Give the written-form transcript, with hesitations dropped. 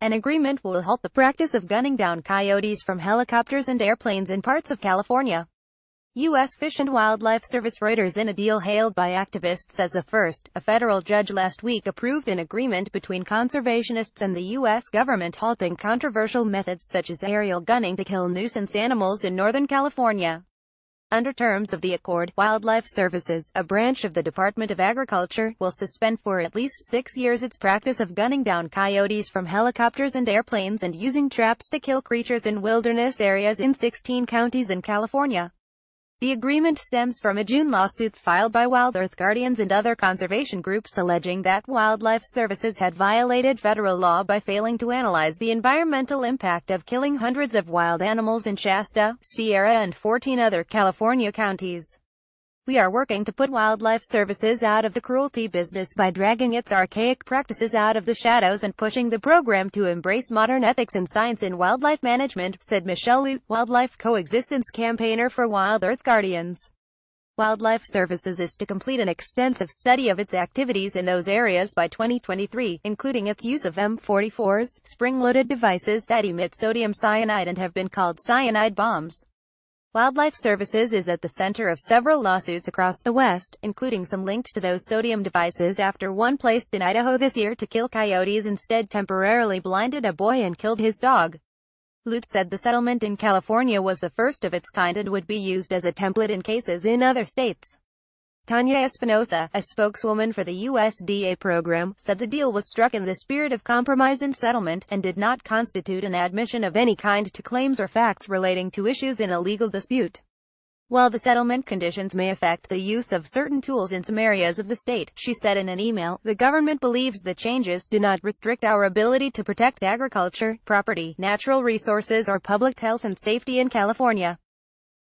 An agreement will halt the practice of gunning down coyotes from helicopters and airplanes in parts of California. U.S. Fish and Wildlife Service Reuters. In a deal hailed by activists as a first, a federal judge last week approved an agreement between conservationists and the U.S. government halting controversial methods such as aerial gunning to kill nuisance animals in Northern California. Under terms of the accord, Wildlife Services, a branch of the Department of Agriculture, will suspend for at least 6 years its practice of gunning down coyotes from helicopters and airplanes and using traps to kill creatures in wilderness areas in 16 counties in California. The agreement stems from a June lawsuit filed by Wild Earth Guardians and other conservation groups alleging that Wildlife Services had violated federal law by failing to analyze the environmental impact of killing hundreds of wild animals in Shasta, Sierra and 14 other California counties. We are working to put Wildlife Services out of the cruelty business by dragging its archaic practices out of the shadows and pushing the program to embrace modern ethics and science in wildlife management, said Michelle Lute, wildlife coexistence campaigner for Wild Earth Guardians. Wildlife Services is to complete an extensive study of its activities in those areas by 2023, including its use of M44s, spring-loaded devices that emit sodium cyanide and have been called cyanide bombs. Wildlife Services is at the center of several lawsuits across the West, including some linked to those sodium devices after one placed in Idaho this year to kill coyotes instead temporarily blinded a boy and killed his dog. Lute said the settlement in California was the first of its kind and would be used as a template in cases in other states. Tanya Espinosa, a spokeswoman for the USDA program, said the deal was struck in the spirit of compromise and settlement, and did not constitute an admission of any kind to claims or facts relating to issues in a legal dispute. While the settlement conditions may affect the use of certain tools in some areas of the state, she said in an email, the government believes the changes do not restrict our ability to protect agriculture, property, natural resources or public health and safety in California.